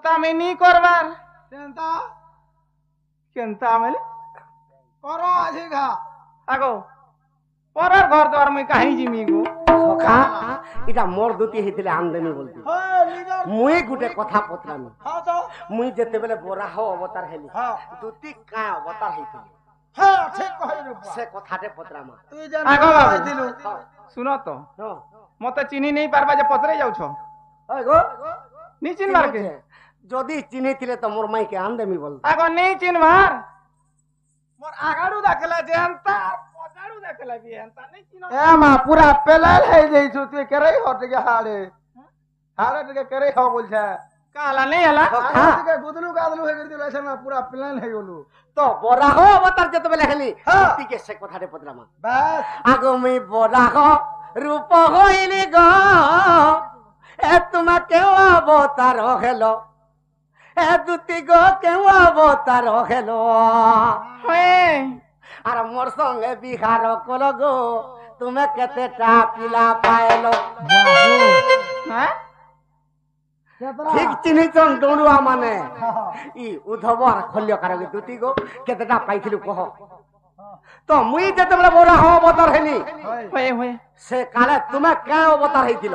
হেন্তা আমি নি করবার কেনতা কেনতা আমি কর আছে ঘা আগো পরার ঘর তো আর মুই কাহি জিমি গো সখা এটা মোর দুটি হইতিলে আমদানি বলতি হ্যাঁ নিজর মুই গুটে কথা পতরামি হ্যাঁ তো মুই যেতেবেলে বরাহ অবতার হেলি হ্যাঁ দুটি কা অবতার হইতিলে হ্যাঁ ঠিক কই রে সে কথাতে পতরামা তুই জান আগো বাবু। দিলু শুন তো হ্যাঁ মতে চিনি নেই পারবা যে পচরে যাউছ ওই গো নি চিনবার কে যদি চিনিছিলে তো মোর মাইকে আমদামি বল আগো নেই চিনবার মোর আগাড়ু দেখলা যে হেন্তা পচাড়ু দেখলা বি হেন্তা নেই চিন এ মা পুরা পেলাল হয়ে যাইছো তুই কেরাই হট গে হাড়ে হাড়ে থেকে কেরাই হ বলছে কালা নেই হলা হ্যাঁ। থেকে গুদলু গাদলু হয়ে গেল এসে না পুরা প্ল্যান হয়ে গেল তো বরাহ অবতার যেতেবেলে হেলি হ্যাঁ। দুটিকে সে কথাতে পতরামা বাস আগো মুই বরাহ রূপ হইলি গো এ তোমাকে অবতার হেলো এ দুটি গো কেউ অবতার হেলো হয়ে আর মোর সঙ্গে বিহার কল গো তুমি কেতেটা পিলা পাইলো হ্যাঁ ঠিক চিনিছন ডৌড়ুয়া মানে ই উদ্ধব আর খল্য কারকে দুটি গো কেতেটা পাইছিলু কহ তো মুই যেতেবেলে বরাহ অবতার হেলি হয়ে হয়ে সে কালে তুমি কে অবতার হইছিল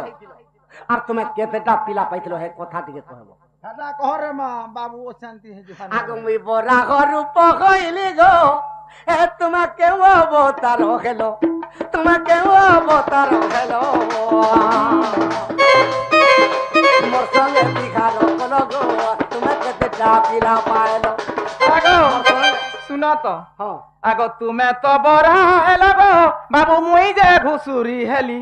আর তুমি কেতেটা পিলা পাইছিল হে কথা টিকে কহব এটা কহরে মা বাবু শান্তি হয়ে যাবে আগমি বরাহ রূপ হইলি গো এ তোমাকে অবতার হেলো তোমাকে অবতার হেলো মোর সঙ্গে বিহার কল গো তুমি কেতেটা পিলা পাইলো আগো শুন তো হ্যাঁ আগো তুমি তো বড় হেলা গো বাবু মুই যে ঘুসুরি হেলি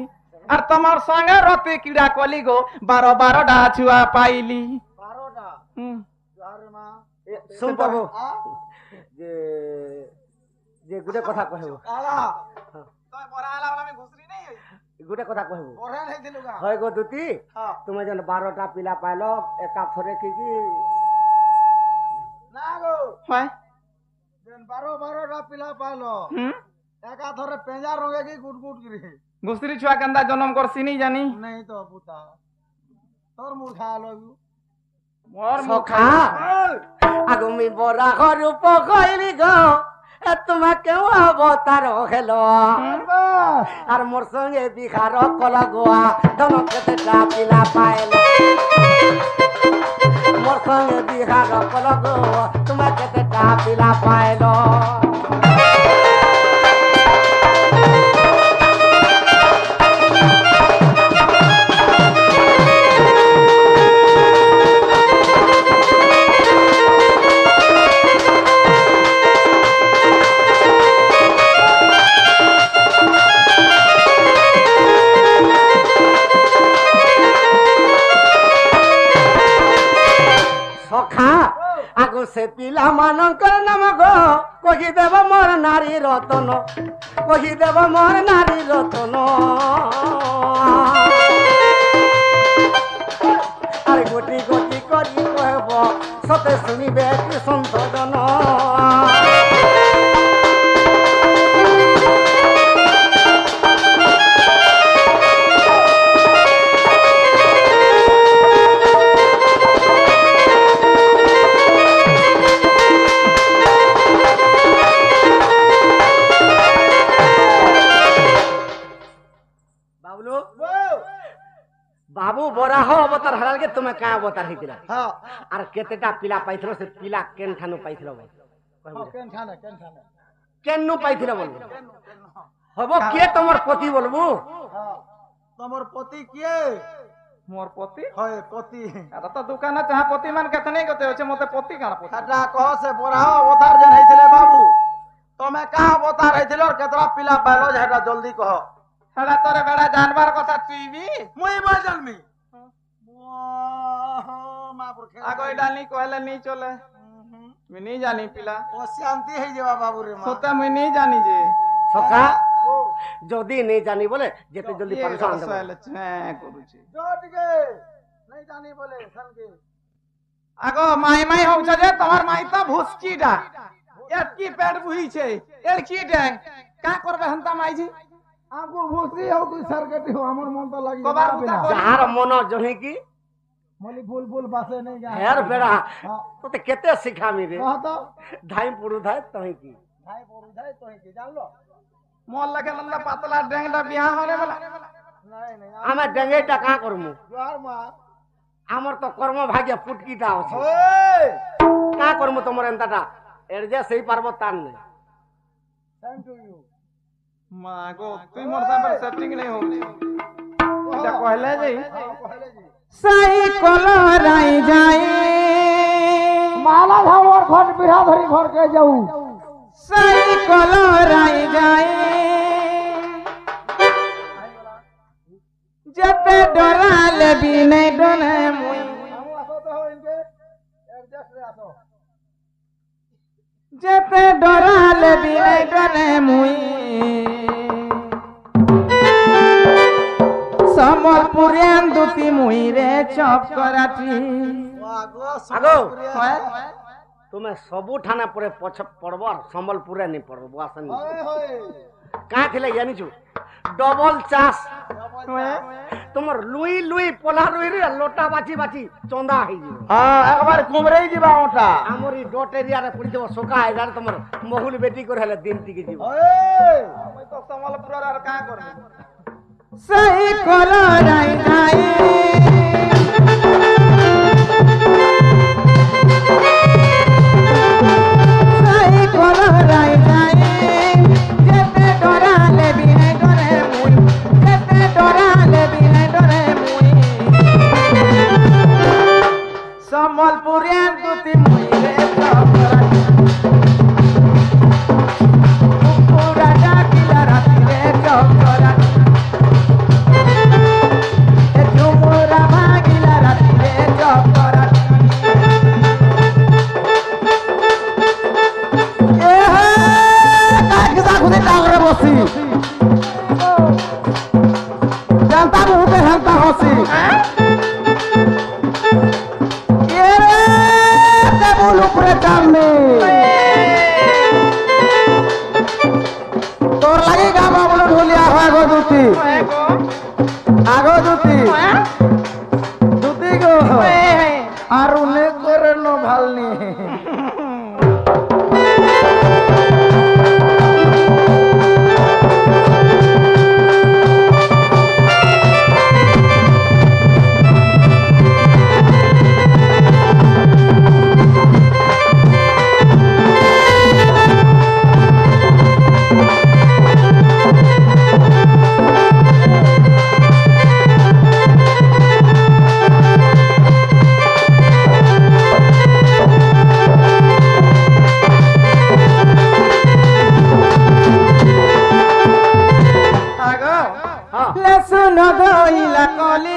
আর তোমার সঙ্গে রতি কিড়া কলি গো 12 ছুয়া পাইলি 12টা হুম আরে মা শুন বাবু যে যে গুটে কথা কহব আলা তুই বড় হেলা বলে আমি ঘুসুরি নাই হই গুটে কথা কহব পরে নাই দিলু গা হয় গো দুটি হ্যাঁ তুমি যেন 12টা পিলা পাইল একা থরে কি কি না গো হয় দেন 12টা পিলা পাইলো হুম একা ধরে পেঁজা রঙে কি গুটগুট করে ঘুসুরি ছুয়া কেন্দা জন্ম করছি নি জানি नहीं तो पुता তোর মুখ খালো মোর সখা আগমি বরা রূপ কইলি গো এ তোমাকে অবতার হেলো আর মোর সঙ্গে বিহার কল গোয়া ধনকে পিলা পাইল মোর সঙ্গে বিহার কল গো তোমাকে পিলা পাইল সখা আগু সে পিলা মানঙ্কর নাম গো কহিদেব মোর নারী রতন কহিদেব মোর নারী রতন আর গোটি গোটি করি কহব সতে শুনিবে কি সন্তোষন বাবলু বাবু বরাহ অবতার হারালকে তুমি কা অবতার হইতিলা হ্যাঁ আর কেতেটা পিলা পাইছিল সে পিলা কেন ঠানু পাইছিল ভাই কেন খানে কেন পাইছিল বলবো হব কে তোমার পতি বলবো হ্যাঁ তোমার পতি কে মোর পতি হয় পতি এটা তো দোকানে চাহা পতি মান কেতে নেই গতে হচ্ছে মতে পতি কানা পতি এটা কহ সে বড়া অবতার যেন হইছিলে বাবু তুমি কা অবতার হইছিল আর কেতরা পিলা পাইলো যেটা জলদি কহ সেটা তোরে বেড়া জানবার কথা তুইবি মুই মা জানমি মা পুর আগো এটা নি কইলে নি চলে মুই নি জানি পিলা ও শান্তি হই যাবা বাবু রে মা সতে মুই নি জানি যে সখা যদি নেই জানি বলে যেতে জলদি ইয়ে পারছো আনতে সয়ালে ছ্যাঁ করুছি জটকে নাই জানি বলে সনকে আগো মাই মাই হউছে যে তোমার মাই তো ভুসকিডা এত কি পেট বুইছে এর কি ড্যাং কা করবে হন্তা মাইজি আমকো ভুসি হও তুই সরকটি হো আমার মন তো লাগি কবার উতা করি। যার মন জহি কি मोली फूल फूल बासे नहीं जा हेर बेड़ा हां तो केते सिखामी रे कह तो धाई पुरु धाई तही की भाई बोलू जाए तो ही जान लो मोल लगे नंदा पातला डेंगडा बियाह होने वाला नहीं नहीं आमे डेंगेटा का करमु जोहार मां आमर तो कर्म भाग्य फुटकीटा अछि ओए का करमु तमर एंताटा एडजस्ट सही पारबो तान ने थैंक यू मां गो तुई मोर साबर सेटिंग नहीं हो এটা কইলে যাই पहले जी সাই কলরাই যাই माला धावर घर बिहा धरी घर के जाऊ সাই কলরাই যাই যেতে ডরালে বিনে ডনে মুই हम आसो तो हो इनके एडजस्ट रे आसो যেতে ডরালে বিনে ডনে মুই সম্বলপুরিয়ান দুতি মুই রে চপ করাটি आगो तुम्हें सबू ठाना परे पछ पड़बो संबलपुरे नहीं पड़बो आसन होए होए का थिले जानि छु डबल चास तुमर लुई लुई पोला रुई रे लोटा बाची बाची चंदा हे जी हां एक बार कुमरई जीवा ओटा हमरी डोट एरिया रे पड़ी देबो सोका आइलार तुमर महुल बेटी कर हेले दिन टिके जीव ओए मैं तो संबलपुर रे का करबे सही कलराई जाई सही कलराई जाई जेते डराले बिने डरे मुई जेते डराले बिने डरे मुई संबलपुरियान दुती मुई रे चपरा पूरा डाकिला राती रे चपरा ए झुमुरा भागिला राती रे चपरा ए हे काकी साखुदे टांगरे बसी जनता बहुते हंता हसी ए रे बोलू पूरे टाइम तोर लगेगा बाबू ढोलिया आगो दूती आगो दूती दूती गो आरु ने करे नो भालनी सुन गईला कली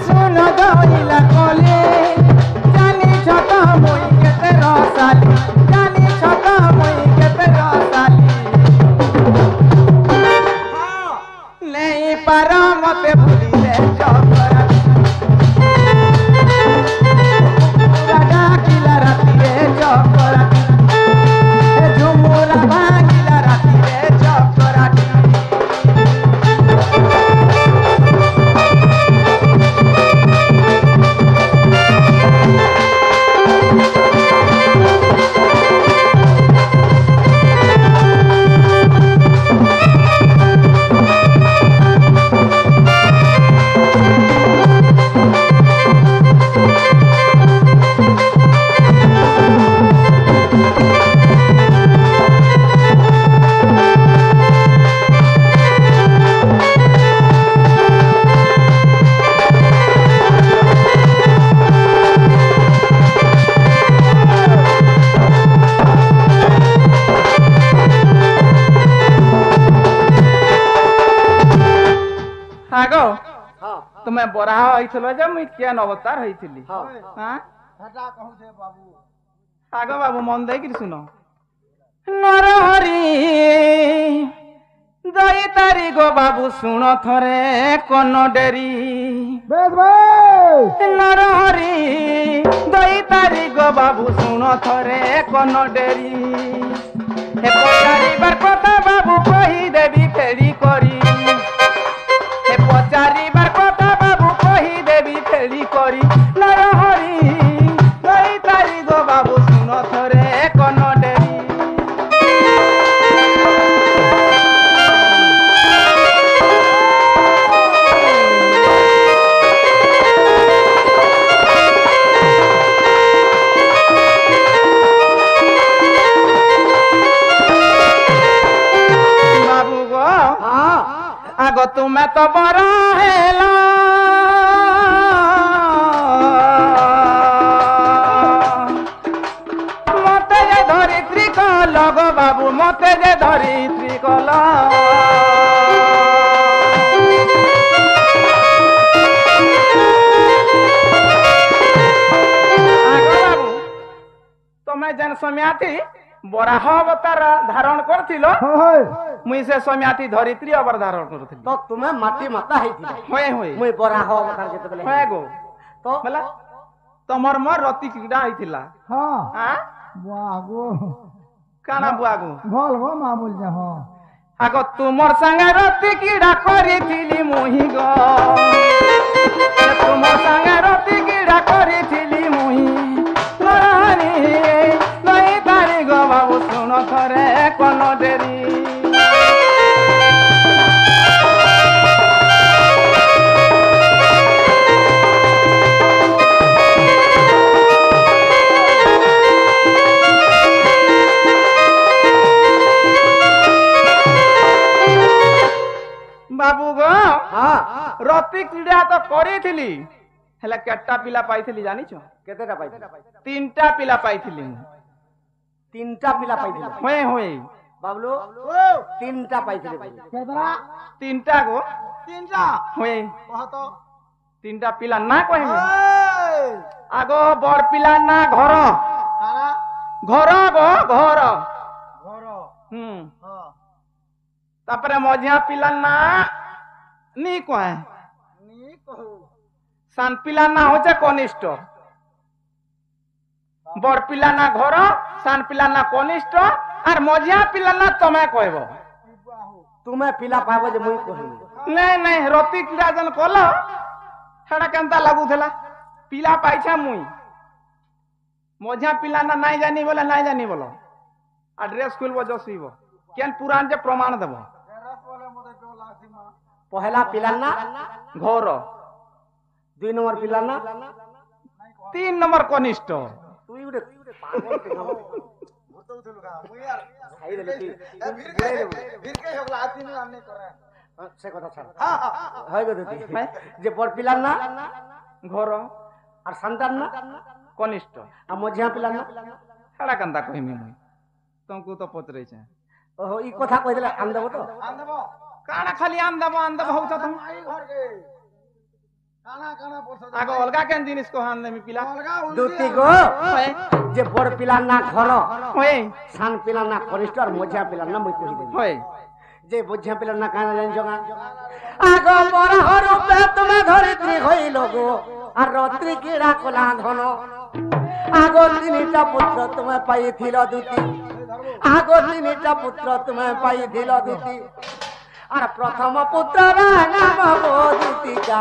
सुन गईला कली जानी छत मुई केते रसाली जानी छत मुई केते रसाली नहीं पार मते भूलिले चपरा राजा किला राती रे चपरा झुमुरा भागिला राती रे चपराटी आगो हां तुम्हें बरा होइथलो जे मुई केन अवतार होइथिली हां हां हटा कहू छे बाबू आगो बाबू मन देई कि सुनो नरहरी दई तारी गो बाबू सुनो थरे कोन डेरी बेस बेस नरहरी दई तारी गो बाबू सुनो थरे कोन डेरी হে পচারিবার কথা বাবু কহি দেবি ফেরি করি হে পচারিবার কথা বাবু কহি দেবি ফেরি করি নরহরি নই তারি গো বাবু শুন থরে কোন ডেরি আগো তুমি তো বড় হেলা মতে যে ধরিত্রী কল গো বাবু মতে যে ধরিত্রী কল আগো বাবু তুমি যেন সমিয়াতি বরাহ অবতার ধারণ করছিল মুই সে সমিয়াতি ধরিত্রী অবতার ধারণ করছিল তো তুমি মাটি মাতা হইছিল হয়ে হয়ে মুই বরাহ অবতার যেতেবেলে হয়ে গো তো বলা তোমার মোর রতি ক্রীড়া হইଥିଲା হ্যাঁ হ্যাঁ বাগো কানা বুয়াগো ভাল গো মামুল যা হ্যাঁ আগ তোমার সঙ্গে রতি ক্রীড়া করিছিলি মুহি গো তোমার সঙ্গে রতি ক্রীড়া করিছিলি মুহি নানি নাই তারি গো বাবু শুন থরে কোন ডেরি বাবু গো হ্যাঁ রতি ক্রীড়া তো করিছিলি হেলা কেটা পিলা পাইছিলি জানিছ কেতেটা পাইছিল তিনটা পিলা পাইছিলি তিনটা পিলা পাইছিল হয়ে হয়ে বাবলু তিনটা পাইছিল কেদরা তিনটা গো তিনটা হয়ে কহত তিনটা পিলা না কহিনি এই আগো বড় পিলা না ঘর তারা ঘর গো ঘর ঘর হুম হ্যাঁ তারপরে মঝিয়া পিলা না নি কহে নি কহু সান পিলা না হচ্ছে কনিষ্ঠ বড় পিলা না ঘর সান পিলা না কনিষ্ঠ আর মঝিয়া পিলা না তুমি কইব তুমি পিলা পাইব যে মুই কহিনি নাই নাই রতি ক্রীড়া যেন কল সেটা কেনতা লাগুলা পিলা পাইছা মুই মঝিয়া পিলা না নাই জানি বলে নাই জানি বলো আর ড্রেস খুলব জসিব কেন পুরাণ যে প্রমাণ দেব পহেলা পিলার না ঘর 2 নম্বর পিলার না 3 নম্বর কনিষ্ঠ তুই উড়ে পাগল তে না ভূত উঠল গা মুই আর খাই দেলে তুই ভিরকে হগলা আদিন আমনে করে সে কথা ছাড় হ্যাঁ হয় গো তুই হ্যাঁ? যে বড় পিলার না ঘর আর সন্তান না কনিষ্ঠ আর মঝিয়া পিলার না সেটা কেনতা কহিমি মুই তোমাকে তো পচরেছে ওহো ই কথা কই দিলে আন দেব তো আন দেব কানা খালি আন দেব হউছ তুমি আই ঘরকে কানা কানা পড়ছ আগে অলগা কেন জিনিস কো আন দেমি পিলা অলগা দুটি গো যে বড় পিলার না ঘর হই সান পিলার না কনিষ্ঠ আর মঝিয়া পিলার না মুই কই দেব হই যে মঝিয়া পিলার না কানা জানি জগা আগো বড় রূপে তুমি ধরিত্রী হইল গো আর রত্রি কিড়া কলা ধন আগো তিনটা পুত্র তুমি পাইছিল দুটি আগো তিনটা পুত্র তুমি পাইছিল দুটি আর প্রথম পুত্রর নাম গো দুটিকা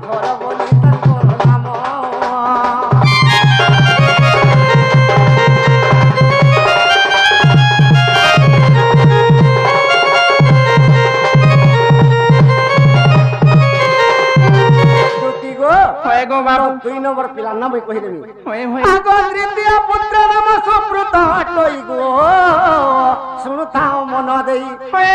ঘর বলি তার নাম দুটি গো হই গো বাবু 2 নম্বর পিলার নাম কই দেবি হই হই আগো তৃতীয় পুত্র নাম সুব্রত হটই গো শুনতাও মন দেই হই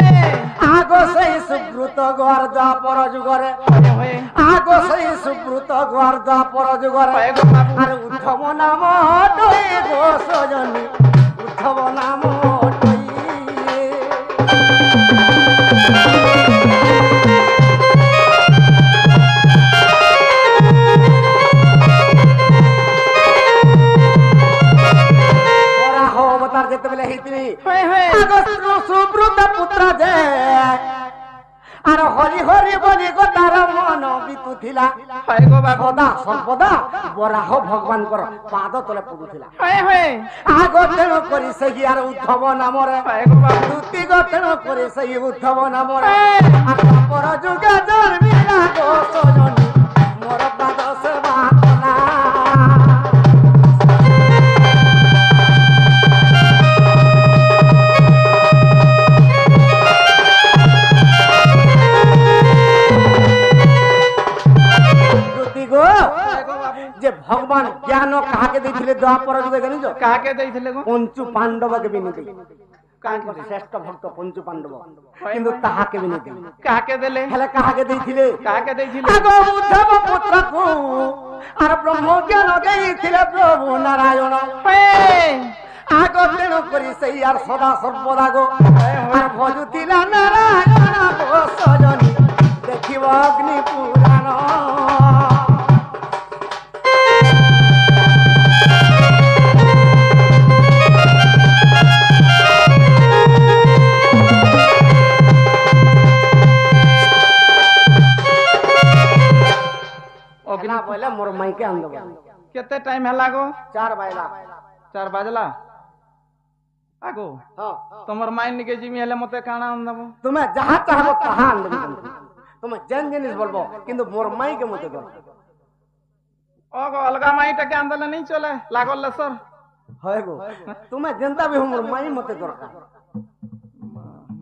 আগো সেই সুব্রত গর দ্বাপর যুগরে হই আগো সেই সুব্রত গর দ্বাপর যুগরে হই গো বাবু আর উদ্ধব নাম হটই গো সজনী উদ্ধব নাম হটই যেতেবেলে হই হই আগস্ট সুব্রত পুত্র যে আর হল হরি হরি বলি গো তার মন বিতুথিলা হয় গো বাবু সদা সর্বদা বরাহ ভগবানଙ୍କର পাদ তলে পড়ୁଥିଲା হয় হয় আগ তেଣୁ କରି ସେହି আর উদ্ধব নামরে হয় গো বাবু দুতি গো তেଣୁ କରି ସେହି উদ্ধব নামরে পর যুগে জন্মিলা গো সজনী মোর পাদ সেবা কলা যে ভগবান জ্ঞান কাহাকে দিয়েছিলেন দ্বাপর যুগে জানিছো কাকে দেইছিলে গো পঞ্চু পাণ্ডবকে বিনতি শ্রেষ্ঠ ভক্ত পঞ্চু পাণ্ডব কিন্তু তাহাকে বিনতি কাকে দেলে হেলে কাহাকে দিয়েছিলে কাকে দেইছিলে আগ উদ্ধব পুত্রকু আর ব্রহ্ম জ্ঞান দিয়েছিলে প্রভু নারায়ণ আগ তেণু করি সেই আর সদা সর্বদা গো আর ভজুতিলা নারায়ণ গো সজনী দেখিব অগ্নি পুরাণ অগ্নি বলে মোর মাইকে আনব কেতে টাইম হেলা গো 4 বাজলা 4 বাজলা আগো তোমার মাইন নিকে জিমি হেলে মতে কানা আনব তুমি যাহা চাহব তাহা আনব তুমি যেন জিনিস বলবো কিন্তু মোর মাইকে মতে দরকার ওগো অলগা মাইটাকে আনলে নাই চলে লাগল সর হয় গো তুমি যেনতা বি মোর মাই মতে দরকার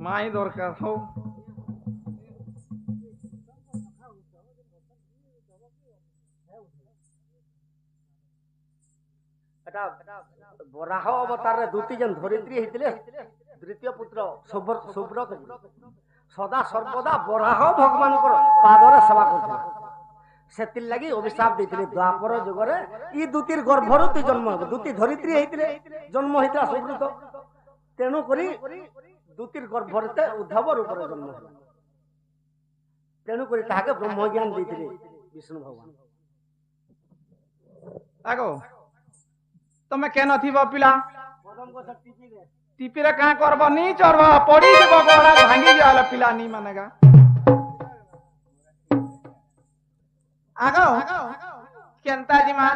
মাই দরকার হও এটা বরাহ অবতারে দুটি জন ধরিত্রী হইতিলে দ্বিতীয় পুত্র সুব্রত সদা সর্বদা বরাহ ভগবানଙ୍କର পাদরে সেবা করছিল সেতির লাগি অভিশাপ দিଥିଲେ দ্বাপর যুগরে ই দুতির গর্ভରୁ তুই জন্ম হবে দুতি ধরিত্রী হইতিলে জন্ম হইতা সুব্রত তেণু করি দুতির গর্ভরে উদ্ধব রূপরে জন্ম হল তেণু করি তাহাকে ব্রহ্মজ্ঞান দিয়েছিলে বিষ্ণু ভগবান আগো তুমি কেন থিব পিলা টিপিরে কাঁ করব নি চরব পড়ি যাব গোড়া ভাঙি গেল পিলা নি মানেগা আগো কেনতা জিমা